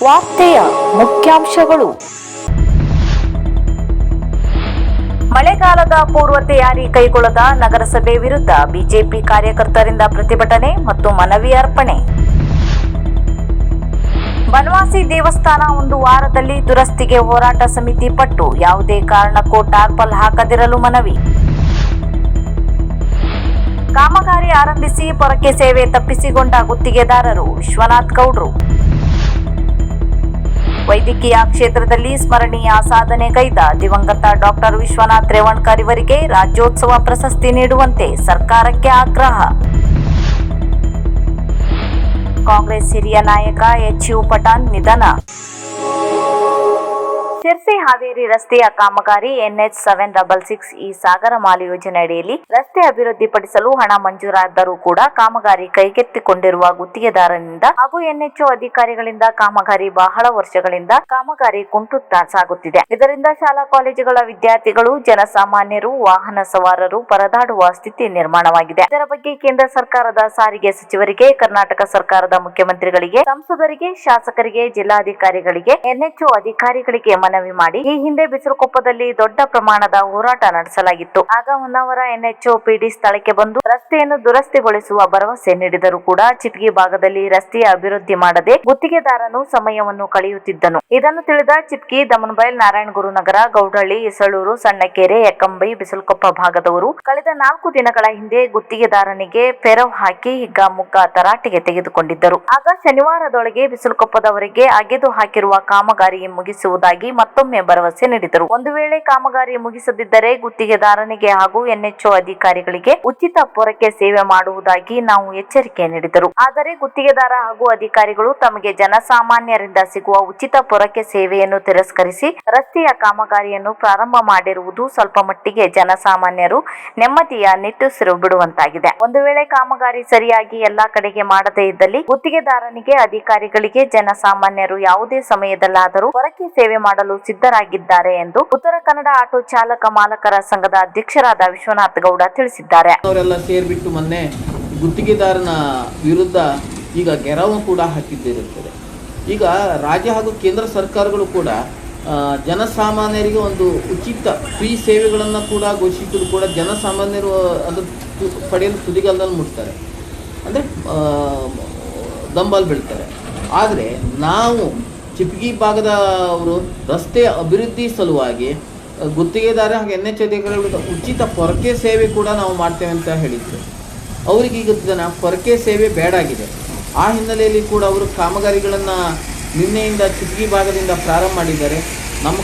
ವಾರ್ತೆಯ ಮುಖ್ಯಾಂಶಗಳು. ಮಳೆಗಾಲದ ಪೂರ್ವ ತಯಾರಿ ಕೈಗೊಳ್ಳದ ನಗರಸಭೆ ವಿರುದ್ಧ ಬಿಜೆಪಿ ಕಾರ್ಯಕರ್ತರಿಂದ ಪ್ರತಿಭಟನೆ ಮತ್ತು ಮನವಿ ಅರ್ಪಣೆ. ಬನವಾಸಿ ದೇವಸ್ಥಾನ ಒಂದು ವಾರದಲ್ಲಿ ದುರಸ್ತಿಗೆ ಹೋರಾಟ ಸಮಿತಿ ಪಟ್ಟು, ಯಾವುದೇ ಕಾರಣಕ್ಕೂ ಟಾರ್ಪಲ್ ಹಾಕದಿರಲು ಮನವಿ. ಕಾಮಗಾರಿ ಆರಂಭಿಸಿ ಪೊರಕೆ ಸೇವೆ ತಪ್ಪಿಸಿಕೊಂಡ ಗುತ್ತಿಗೆದಾರರು, ವಿಶ್ವನಾಥ್ ಗೌಡ್ರು. ವೈದ್ಯಕೀಯ ಕ್ಷೇತ್ರದಲ್ಲಿ ಸ್ಮರಣೀಯ ಸಾಧನೆ ಗೈದ ದಿವಂಗತ ಡಾಕ್ಟರ್ ವಿಶ್ವನಾಥ್ ರೇವಣ್ಕರ್ ಇವರಿಗೆ ರಾಜ್ಯೋತ್ಸವ ಪ್ರಶಸ್ತಿ ನೀಡುವಂತೆ ಸರ್ಕಾರಕ್ಕೆ ಆಗ್ರಹ. ಕಾಂಗ್ರೆಸ್ ಹಿರಿಯ ನಾಯಕ ಎಚ್.ಯು. ಪಠಾಣ್ ನಿಧನ. ಶಿರ್ಸಿ ಹಾವೇರಿ ರಸ್ತೆಯ ಕಾಮಗಾರಿ ಎನ್ಎಚ್ 766 ಈ ಸಾಗರಮಾಲೆ ಯೋಜನೆ ಅಡಿಯಲ್ಲಿ ರಸ್ತೆ ಅಭಿವೃದ್ಧಿಪಡಿಸಲು ಹಣ ಮಂಜೂರಾದರೂ ಕೂಡ ಕಾಮಗಾರಿ ಕೈಗೆತ್ತಿಕೊಂಡಿರುವ ಗುತ್ತಿಗೆದಾರನಿಂದ ಹಾಗೂ ಎನ್ಎಚ್ಒ ಅಧಿಕಾರಿಗಳಿಂದ ಕಾಮಗಾರಿ ಬಹಳ ವರ್ಷಗಳಿಂದ ಕಾಮಗಾರಿ ಕುಂಟುತ್ತಾ ಸಾಗುತ್ತಿದೆ. ಇದರಿಂದ ಶಾಲಾ ಕಾಲೇಜುಗಳ ವಿದ್ಯಾರ್ಥಿಗಳು, ಜನಸಾಮಾನ್ಯರು, ವಾಹನ ಸವಾರರು ಪರದಾಡುವ ಸ್ಥಿತಿ ನಿರ್ಮಾಣವಾಗಿದೆ. ಇದರ ಬಗ್ಗೆ ಕೇಂದ್ರ ಸರ್ಕಾರದ ಸಾರಿಗೆ ಸಚಿವರಿಗೆ, ಕರ್ನಾಟಕ ಸರ್ಕಾರದ ಮುಖ್ಯಮಂತ್ರಿಗಳಿಗೆ, ಸಂಸದರಿಗೆ, ಶಾಸಕರಿಗೆ, ಜಿಲ್ಲಾಧಿಕಾರಿಗಳಿಗೆ, ಎನ್ಎಚ್ಒ ಅಧಿಕಾರಿಗಳಿಗೆ ಮನವಿ ಮಾಡಿ ಈ ಹಿಂದೆ ಬಿಸರಕೊಪ್ಪದಲ್ಲಿ ದೊಡ್ಡ ಪ್ರಮಾಣದ ಹೋರಾಟ ನಡೆಸಲಾಗಿತ್ತು. ಆಗ ಹೊನ್ನಾವರ ಎನ್ಎಚ್ಒ ಪಿಡಿ ಸ್ಥಳಕ್ಕೆ ಬಂದು ರಸ್ತೆಯನ್ನು ದುರಸ್ತಿಗೊಳಿಸುವ ಭರವಸೆ ನೀಡಿದರೂ ಕೂಡ ಚಿಟ್ಗಿ ಭಾಗದಲ್ಲಿ ರಸ್ತೆಯ ಅಭಿವೃದ್ಧಿ ಮಾಡದೆ ಗುತ್ತಿಗೆದಾರನು ಸಮಯವನ್ನು ಕಳೆಯುತ್ತಿದ್ದನು. ಇದನ್ನು ತಿಳಿದ ಚಿಟ್ಗಿ, ದಮನಬೈಲ್, ನಾರಾಯಣಗುರು ನಗರ, ಗೌಡಹಳ್ಳಿ, ಇಸಳೂರು, ಸಣ್ಣಕೆರೆ, ಎಕ್ಕಂಬೈ, ಬಿಸಲಕೊಪ್ಪ ಭಾಗದವರು ಕಳೆದ 4 ದಿನಗಳ ಹಿಂದೆ ಗುತ್ತಿಗೆದಾರನಿಗೆ ಪೆರವ್ ಹಾಕಿ ಹಿಗ್ಗಾಮುಗ್ಗಾ ತರಾಟೆಗೆ ತೆಗೆದುಕೊಂಡಿದ್ದರು. ಆಗ ಶನಿವಾರದೊಳಗೆ ಬಿಸಲಕೊಪ್ಪದವರಿಗೆ ಅಗೆದು ಹಾಕಿರುವ ಕಾಮಗಾರಿ ಮುಗಿಸುವುದಾಗಿ ಮತ್ತೊಮ್ಮೆ ಭರವಸೆ ನೀಡಿದರು. ಒಂದು ವೇಳೆ ಕಾಮಗಾರಿ ಮುಗಿಸದಿದ್ದರೆ ಗುತ್ತಿಗೆದಾರನಿಗೆ ಹಾಗೂ ಎನ್ಎಚ್ಒ ಅಧಿಕಾರಿಗಳಿಗೆ ಉಚಿತ ಪೊರಕೆ ಸೇವೆ ಮಾಡುವುದಾಗಿ ನಾವು ಎಚ್ಚರಿಕೆ ನೀಡಿದರು. ಆದರೆ ಗುತ್ತಿಗೆದಾರ ಹಾಗೂ ಅಧಿಕಾರಿಗಳು ತಮಗೆ ಜನಸಾಮಾನ್ಯರಿಂದ ಸಿಗುವ ಉಚಿತ ಪೊರಕೆ ಸೇವೆಯನ್ನು ತಿರಸ್ಕರಿಸಿ ರಸ್ತೆಯ ಕಾಮಗಾರಿಯನ್ನು ಪ್ರಾರಂಭ ಮಾಡಿರುವುದು ಸ್ವಲ್ಪ ಮಟ್ಟಿಗೆ ಜನಸಾಮಾನ್ಯರು ನೆಮ್ಮದಿಯ ನಿಟ್ಟುಸಿರು ಬಿಡುವಂತಾಗಿದೆ. ಒಂದು ವೇಳೆ ಕಾಮಗಾರಿ ಸರಿಯಾಗಿ ಎಲ್ಲಾ ಕಡೆಗೆ ಮಾಡದೇ ಇದ್ದಲ್ಲಿ ಗುತ್ತಿಗೆದಾರನಿಗೆ, ಅಧಿಕಾರಿಗಳಿಗೆ, ಜನಸಾಮಾನ್ಯರು ಯಾವುದೇ ಸಮಯದಲ್ಲಾದರೂ ಪೊರಕೆ ಸೇವೆ ಮಾಡಲು ಸಿದ್ಧರಾಗಿದ್ದಾರೆ ಎಂದು ಉತ್ತರ ಕನ್ನಡ ಆಟೋ ಚಾಲಕ ಮಾಲಕರ ಸಂಘದ ಅಧ್ಯಕ್ಷರಾದ ವಿಶ್ವನಾಥ್ ಗೌಡ ತಿಳಿಸಿದ್ದಾರೆ. ಅವರೆಲ್ಲ ಸೇರ್ಬಿಟ್ಟು ಮೊನ್ನೆ ಗುತ್ತಿಗೆದಾರನ ವಿರುದ್ಧ ಈಗ ಗೆರವು ಕೂಡ ಹಾಕಿದ್ದಿರುತ್ತದೆ. ಈಗ ರಾಜ್ಯ ಹಾಗೂ ಕೇಂದ್ರ ಸರ್ಕಾರಗಳು ಕೂಡ ಜನಸಾಮಾನ್ಯರಿಗೆ ಒಂದು ಉಚಿತ ಫ್ರೀ ಸೇವೆಗಳನ್ನು ಕೂಡ ಘೋಷಿಸಿದ್ರು ಕೂಡ ಜನಸಾಮಾನ್ಯರು ಅದು ಪಡೆಯಲು ತುದಿಗಾಲದಲ್ಲಿ ಮುಟ್ತಾರೆ, ಅಂದರೆ ದಂಬಲ್ ಬೀಳ್ತಾರೆ. ಆದರೆ ನಾವು ಚಿಪ್ಗಿ ಭಾಗದವರು ರಸ್ತೆಯ ಅಭಿವೃದ್ಧಿ ಸಲುವಾಗಿ ಗುತ್ತಿಗೆದಾರ ಹಾಗೂ ಎನ್ಎಚ್ ಅಧಿಕಾರಿಗಳ ಉಚಿತ ಪೊರಕೆ ಸೇವೆ ಕೂಡ ನಾವು ಮಾಡ್ತೇವೆ ಅಂತ ಹೇಳಿದ್ರು. ಅವರಿಗೆ ಈಗ ಪೊರಕೆ ಸೇವೆ ಬೇಡಾಗಿದೆ. ಆ ಹಿನ್ನೆಲೆಯಲ್ಲಿ ಕೂಡ ಅವರು ಕಾಮಗಾರಿಗಳನ್ನು ನಿನ್ನೆಯಿಂದ ಚಿಪ್ಗಿ ಭಾಗದಿಂದ ಪ್ರಾರಂಭ ಮಾಡಿದ್ದಾರೆ. ನಮ್ಮ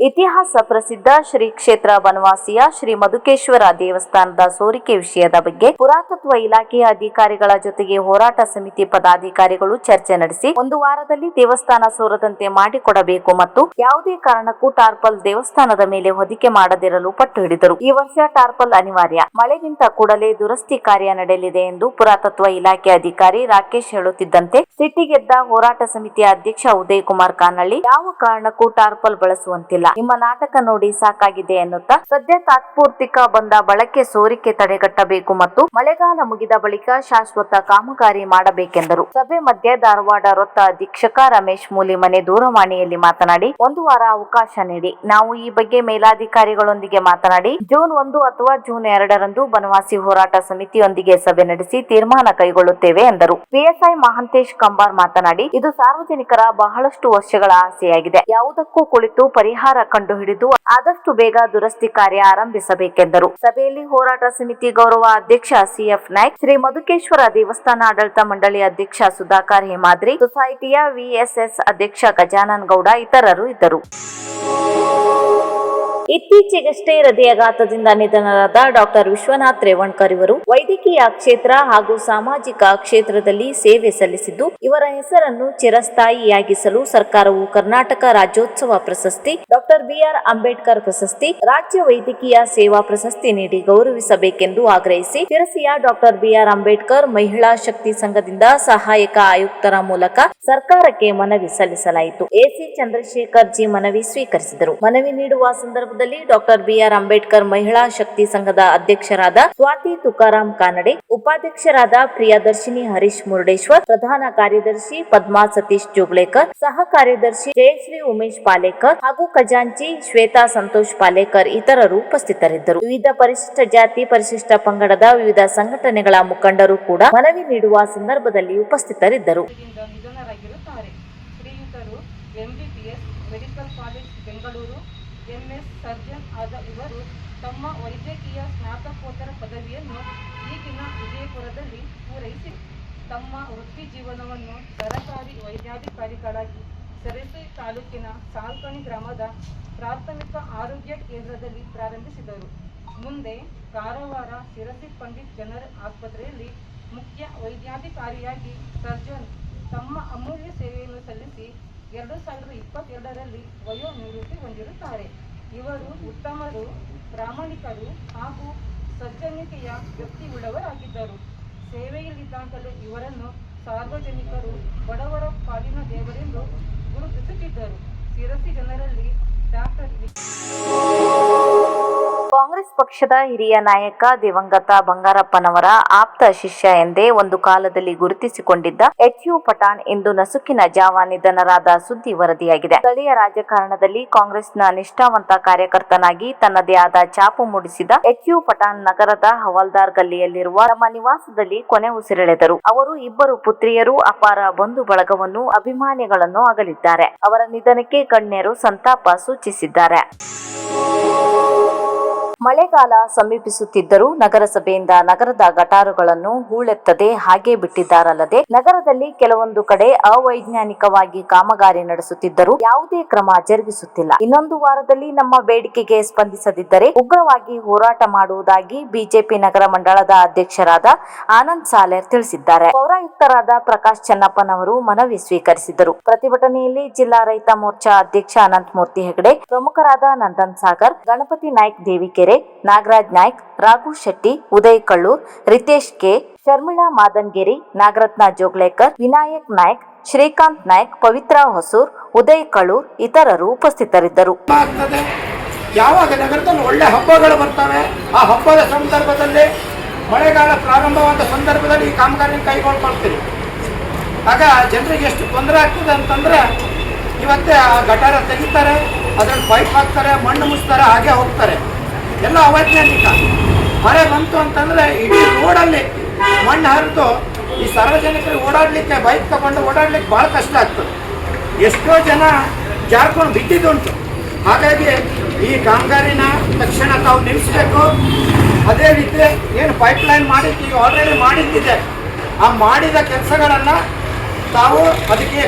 ಇತಿಹಾಸ ಪ್ರಸಿದ್ಧ ಶ್ರೀ ಕ್ಷೇತ್ರ ಬನವಾಸಿಯ ಶ್ರೀ ಮಧುಕೇಶ್ವರ ದೇವಸ್ಥಾನದ ಸೋರಿಕೆ ವಿಷಯದ ಬಗ್ಗೆ ಪುರಾತತ್ವ ಇಲಾಖೆಯ ಅಧಿಕಾರಿಗಳ ಜೊತೆಗೆ ಹೋರಾಟ ಸಮಿತಿ ಪದಾಧಿಕಾರಿಗಳು ಚರ್ಚೆ ನಡೆಸಿ ಒಂದು ವಾರದಲ್ಲಿ ದೇವಸ್ಥಾನ ಸೋರದಂತೆ ಮಾಡಿಕೊಡಬೇಕು ಮತ್ತು ಯಾವುದೇ ಕಾರಣಕ್ಕೂ ಟಾರ್ಪಲ್ ದೇವಸ್ಥಾನದ ಮೇಲೆ ಹೊದಿಕೆ ಮಾಡದಿರಲು ಪಟ್ಟು ಹಿಡಿದರು. ಈ ವರ್ಷ ಟಾರ್ಪಲ್ ಅನಿವಾರ್ಯ, ಮಳೆ ನಿಂತ ಕೂಡಲೇ ದುರಸ್ತಿ ಕಾರ್ಯ ನಡೆಯಲಿದೆ ಎಂದು ಪುರಾತತ್ವ ಇಲಾಖೆ ಅಧಿಕಾರಿ ರಾಕೇಶ್ ಹೇಳುತ್ತಿದ್ದಂತೆ ಸಿಟ್ಟಿಗೆದ್ದ ಹೋರಾಟ ಸಮಿತಿಯ ಅಧ್ಯಕ್ಷ ಉದಯ್ ಕುಮಾರ್ ಕಾನಳ್ಳಿ, ಯಾವ ಕಾರಣಕ್ಕೂ ಟಾರ್ಪಲ್ ಬಳಸುವಂತಿಲ್ಲ, ನಿಮ್ಮ ನಾಟಕ ನೋಡಿ ಸಾಕಾಗಿದೆ ಎನ್ನುತ್ತಾ ಸದ್ಯ ತಾತ್ಪೂರ್ತಿಕ ಬಂದ ಬಳಕೆ ಸೋರಿಕೆ ತಡೆಗಟ್ಟಬೇಕು ಮತ್ತು ಮಳೆಗಾಲ ಮುಗಿದ ಬಳಿಕ ಶಾಶ್ವತ ಕಾಮಗಾರಿ ಮಾಡಬೇಕೆಂದರು. ಸಭೆ ಮಧ್ಯೆ ಧಾರವಾಡ ವೃತ್ತ ಅಧೀಕ್ಷಕ ರಮೇಶ್ ಮೂಲಿಮನೆ ದೂರವಾಣಿಯಲ್ಲಿ ಮಾತನಾಡಿ, ಒಂದು ವಾರ ಅವಕಾಶ ನೀಡಿ, ನಾವು ಈ ಬಗ್ಗೆ ಮೇಲಾಧಿಕಾರಿಗಳೊಂದಿಗೆ ಮಾತನಾಡಿ ಜೂನ್ 1 ಅಥವಾ ಜೂನ್ 2ರಂದು ಬನವಾಸಿ ಹೋರಾಟ ಸಮಿತಿಯೊಂದಿಗೆ ಸಭೆ ನಡೆಸಿ ತೀರ್ಮಾನ ಕೈಗೊಳ್ಳುತ್ತೇವೆ ಎಂದರು. ಪಿಎಸ್ಐ ಮಹಾಂತೇಶ್ ಕಂಬಾರ್ ಮಾತನಾಡಿ, ಇದು ಸಾರ್ವಜನಿಕರ ಬಹಳಷ್ಟು ವರ್ಷಗಳ ಆಸೆಯಾಗಿದೆ. ಯಾವುದಕ್ಕೂ ಕುಳಿತು ಪರಿಹಾರ ಕಂಡುಹಿಡಿದು ಆದಷ್ಟು ಬೇಗ ದುರಸ್ತಿ ಕಾರ್ಯ ಆರಂಭಿಸಬೇಕೆಂದರು. ಸಭೆಯಲ್ಲಿ ಹೋರಾಟ ಸಮಿತಿ ಗೌರವ ಅಧ್ಯಕ್ಷ ಸಿಎಫ್ ನಾಯ್ಕ್, ಶ್ರೀ ಮಧುಕೇಶ್ವರ ದೇವಸ್ಥಾನ ಆಡಳಿತ ಮಂಡಳಿ ಅಧ್ಯಕ್ಷ ಸುಧಾಕರ್ ಹೇಮಾದ್ರಿ, ಸೊಸೈಟಿಯ ವಿಎಸ್ಎಸ್ ಅಧ್ಯಕ್ಷ ಗಜಾನನ್ ಗೌಡ ಇತರರು ಇದ್ದರು. ಇತ್ತೀಚೆಗಷ್ಟೇ ಹೃದಯಾಘಾತದಿಂದ ನಿಧನರಾದ ಡಾಕ್ಟರ್ ವಿಶ್ವನಾಥ್ ರೇವಣ್ಕರ್ ಇವರು ವೈದ್ಯಕೀಯ ಕ್ಷೇತ್ರ ಹಾಗೂ ಸಾಮಾಜಿಕ ಕ್ಷೇತ್ರದಲ್ಲಿ ಸೇವೆ ಸಲ್ಲಿಸಿದ್ದು, ಇವರ ಹೆಸರನ್ನು ಚಿರಸ್ಥಾಯಿಯಾಗಿಸಲು ಸರ್ಕಾರವು ಕರ್ನಾಟಕ ರಾಜ್ಯೋತ್ಸವ ಪ್ರಶಸ್ತಿ, ಡಾಕ್ಟರ್ ಬಿಆರ್ ಅಂಬೇಡ್ಕರ್ ಪ್ರಶಸ್ತಿ, ರಾಜ್ಯ ವೈದ್ಯಕೀಯ ಸೇವಾ ಪ್ರಶಸ್ತಿ ನೀಡಿ ಗೌರವಿಸಬೇಕೆಂದು ಆಗ್ರಹಿಸಿ ಶಿರಸಿಯ ಡಾಕ್ಟರ್ ಬಿಆರ್ ಅಂಬೇಡ್ಕರ್ ಮಹಿಳಾ ಶಕ್ತಿ ಸಂಘದಿಂದ ಸಹಾಯಕ ಆಯುಕ್ತರ ಮೂಲಕ ಸರ್ಕಾರಕ್ಕೆ ಮನವಿ ಸಲ್ಲಿಸಲಾಯಿತು. ಎಸಿ ಚಂದ್ರಶೇಖರ್ ಜಿ ಮನವಿ ಸ್ವೀಕರಿಸಿದರು. ಮನವಿ ನೀಡುವ ಸಂದರ್ಭ ಸಂದರ್ಭದಲ್ಲಿ ಡಾಕ್ಟರ್ ಬಿಆರ್ ಅಂಬೇಡ್ಕರ್ ಮಹಿಳಾ ಶಕ್ತಿ ಸಂಘದ ಅಧ್ಯಕ್ಷರಾದ ಸ್ವಾತಿ ತುಕಾರಾಂ ಕಾನಡೆ, ಉಪಾಧ್ಯಕ್ಷರಾದ ಪ್ರಿಯದರ್ಶಿನಿ ಹರೀಶ್ ಮುರುಡೇಶ್ವರ್, ಪ್ರಧಾನ ಕಾರ್ಯದರ್ಶಿ ಪದ್ಮಾ ಸತೀಶ್ ಜೋಗ್ಲೇಕರ್, ಸಹ ಕಾರ್ಯದರ್ಶಿ ಜಯಶ್ರೀ ಉಮೇಶ್ ಪಾಲೇಕರ್ ಹಾಗೂ ಖಜಾಂಚಿ ಶ್ವೇತಾ ಸಂತೋಷ್ ಪಾಲೇಕರ್ ಇತರರು ಉಪಸ್ಥಿತರಿದ್ದರು. ವಿವಿಧ ಪರಿಶಿಷ್ಟ ಜಾತಿ, ಪರಿಶಿಷ್ಟ ಪಂಗಡದ ವಿವಿಧ ಸಂಘಟನೆಗಳ ಮುಖಂಡರು ಕೂಡ ಮನವಿ ನೀಡುವ ಸಂದರ್ಭದಲ್ಲಿ ಉಪಸ್ಥಿತರಿದ್ದರು. ನಿಧನರಾಗಿರುತ್ತಾರೆ. ಶ್ರೀಯುತರು MBBS medical college Bengaluru MS surgeon ಆದ ಇವರು ತಮ್ಮ ವೈದ್ಯಕೀಯ ಸ್ನಾತಕೋತ್ತರ ಪದವಿಯನ್ನು ಈಗಿನ ವಿಜಯಪುರದಲ್ಲಿ ಪೂರೈಸಿ ತಮ್ಮ ವೃತ್ತಿ ಜೀವನವನ್ನು ಸರಕಾರಿ ವೈದ್ಯಾಧಿಕಾರಿಗಳಾಗಿ ಸರಸಿ ತಾಲೂಕಿನ ಸಾಲ್ಕಣಿ ಗ್ರಾಮದ ಪ್ರಾಥಮಿಕ ಆರೋಗ್ಯ ಕೇಂದ್ರದಲ್ಲಿ ಪ್ರಾರಂಭಿಸಿದರು. ಮುಂದೆ ಕಾರವಾರ ಶಿರಸಿ ಪಂಡಿತ್ ಜನರಲ್ ಆಸ್ಪತ್ರೆಯಲ್ಲಿ ಮುಖ್ಯ ವೈದ್ಯಾಧಿಕಾರಿಯಾಗಿ ಸರ್ಜನ್ ತಮ್ಮ ಅಮೂಲ್ಯ ಸೇವೆಯನ್ನು ಸಲ್ಲಿಸಿ 2022ರಲ್ಲಿ ವಯೋನಿವೃತ್ತಿ ಹೊಂದಿರುತ್ತಾರೆ. ಇವರು ಉತ್ತಮರು, ಪ್ರಾಮಾಣಿಕರು ಹಾಗೂ ಸಜ್ಜನಿಕೆಯ ವ್ಯಕ್ತಿಯುಳ್ಳವರಾಗಿದ್ದರು. ಸೇವೆಯಲ್ಲಿದ್ದಾಗಲೇ ಇವರನ್ನು ಸಾರ್ವಜನಿಕರು ಬಡವರ ಪಾಲಿನ ದೇವರೆಂದು ಗುರುತಿಸುತ್ತಿದ್ದರು. ಶಿರಸಿ ಜನರಲ್ಲಿ ಡಾಕ್ಟರ್ ಕಾಂಗ್ರೆಸ್ ಪಕ್ಷದ ಹಿರಿಯ ನಾಯಕ ದಿವಂಗತ ಬಂಗಾರಪ್ಪನವರ ಆಪ್ತ ಶಿಷ್ಯ ಎಂದೇ ಒಂದು ಕಾಲದಲ್ಲಿ ಗುರುತಿಸಿಕೊಂಡಿದ್ದ ಎಚ್.ಯು. ಪಠಾಣ್ ಇಂದು ನಸುಕಿನ ಜಾವ ನಿಧನರಾದ ಸುದ್ದಿ ವರದಿಯಾಗಿದೆ. ಸ್ಥಳೀಯ ರಾಜಕಾರಣದಲ್ಲಿ ಕಾಂಗ್ರೆಸ್ನ ನಿಷ್ಠಾವಂತ ಕಾರ್ಯಕರ್ತನಾಗಿ ತನ್ನದೇ ಆದ ಛಾಪು ಮೂಡಿಸಿದ ಎಚ್.ಯು. ಪಠಾಣ್ ನಗರದ ಹವಾಲ್ದಾರ್ ಗಲ್ಲಿಯಲ್ಲಿರುವ ತಮ್ಮ ನಿವಾಸದಲ್ಲಿ ಕೊನೆ ಉಸಿರೆಳೆದರು. ಅವರು ಇಬ್ಬರು ಪುತ್ರಿಯರು, ಅಪಾರ ಬಂಧು ಬಳಗವನ್ನು, ಅಭಿಮಾನಿಗಳನ್ನು ಅಗಲಿದ್ದಾರೆ. ಅವರ ನಿಧನಕ್ಕೆ ಗಣ್ಯರು ಸಂತಾಪ ಸೂಚಿಸಿದ್ದಾರೆ. ಮಳೆಗಾಲ ಸಮೀಪಿಸುತ್ತಿದ್ದರೂ ನಗರಸಭೆಯಿಂದ ನಗರದ ಗಟಾರುಗಳನ್ನು ಹೂಳೆತ್ತದೆ ಹಾಗೆ ಬಿಟ್ಟಿದ್ದಾರಲ್ಲದೆ ನಗರದಲ್ಲಿ ಕೆಲವೊಂದು ಕಡೆ ಅವೈಜ್ಞಾನಿಕವಾಗಿ ಕಾಮಗಾರಿ ನಡೆಸುತ್ತಿದ್ದರೂ ಯಾವುದೇ ಕ್ರಮ ಜರುಗಿಸುತ್ತಿಲ್ಲ. ಇನ್ನೊಂದು ವಾರದಲ್ಲಿ ನಮ್ಮ ಬೇಡಿಕೆಗೆ ಸ್ಪಂದಿಸದಿದ್ದರೆ ಉಗ್ರವಾಗಿ ಹೋರಾಟ ಮಾಡುವುದಾಗಿ ಬಿಜೆಪಿ ನಗರ ಮಂಡಳದ ಅಧ್ಯಕ್ಷರಾದ ಆನಂದ್ ಸಾಲೇರ್ ತಿಳಿಸಿದ್ದಾರೆ. ಪೌರಾಯುಕ್ತರಾದ ಪ್ರಕಾಶ್ ಚೆನ್ನಪ್ಪನವರು ಮನವಿ ಸ್ವೀಕರಿಸಿದರು. ಪ್ರತಿಭಟನೆಯಲ್ಲಿ ಜಿಲ್ಲಾ ರೈತ ಮೋರ್ಚಾ ಅಧ್ಯಕ್ಷ ಅನಂತಮೂರ್ತಿ ಹೆಗಡೆ, ಪ್ರಮುಖರಾದ ನಂದನ್ ಸಾಗರ್, ಗಣಪತಿ ನಾಯ್ಕ್ ದೇವಿಕೆರೆ, ನಾಗರಾಜ್ ನಾಯ್ಕ್, ರಾಘು ಶೆಟ್ಟಿ, ಉದಯ್ ಕಳ್ಳೂರ್, ರಿತೇಶ್ ಕೆ, ಶರ್ಮಿಳಾ ಮಾದನ್ಗೇರಿ, ನಾಗರತ್ನ ಜೋಗ್ಲೇಕರ್, ವಿನಾಯಕ್ ನಾಯ್ಕ್, ಶ್ರೀಕಾಂತ್ ನಾಯ್ಕ್, ಪವಿತ್ರ ಹೊಸೂರ್, ಉದಯ್ ಕಳ್ಳೂರ್ ಇತರರು ಉಪಸ್ಥಿತರಿದ್ದರು. ಯಾವಾಗ ನಗರದಲ್ಲಿ ಒಳ್ಳೆ ಹಬ್ಬಗಳು ಬರ್ತವೆ, ಆ ಹಬ್ಬದ ಸಂದರ್ಭದಲ್ಲಿ ಮಳೆಗಾಲ ಪ್ರಾರಂಭವಾದ ಸಂದರ್ಭದಲ್ಲಿ ಈ ಕಾಮಗಾರಿ ಕೈಗೊಳ್ಕೊಳ್ತೀರಿ. ಆಗ ಜನರಿಗೆ ಎಷ್ಟು ತೊಂದರೆ ಆಗ್ತದೆ ಅಂತಂದ್ರೆ ಇವತ್ತೇ ಆ ಗಟಾರ ತೆಗಿತಾರೆ, ಅದ್ರಲ್ಲಿ ಪೈಪ್ ಹಾಕ್ತಾರೆ, ಮಣ್ಣು ಮುಚ್ತಾರೆ, ಹಾಗೆ ಹೋಗ್ತಾರೆ. ಎಲ್ಲ ಅವೈಜ್ಞಾನಿಕ. ಮಳೆ ಬಂತು ಅಂತಂದರೆ ಇಡೀ ರೋಡಲ್ಲಿ ಮಣ್ಣು ಹರಿದು ಈ ಸಾರ್ವಜನಿಕರಿಗೆ ಓಡಾಡಲಿಕ್ಕೆ, ಬೈಕ್ ತಗೊಂಡು ಓಡಾಡ್ಲಿಕ್ಕೆ ಭಾಳ ಕಷ್ಟ ಆಗ್ತದೆ. ಎಷ್ಟೋ ಜನ ಜಾರ್ಕೊಂಡು ಬಿಟ್ಟಿದ್ದುಂಟು. ಹಾಗಾಗಿ ಈ ಕಾಮಗಾರಿನ ತಕ್ಷಣ ತಾವು ನಿಲ್ಲಿಸಬೇಕು. ಅದೇ ರೀತಿ ಏನು ಪೈಪ್ಲೈನ್ ಮಾಡಿದ್ದು ಈಗ ಆಲ್ರೆಡಿ ಮಾಡಿದ್ದಿದೆ, ಆ ಮಾಡಿದ ಕೆಲಸಗಳನ್ನು ತಾವು ಅದಕ್ಕೆ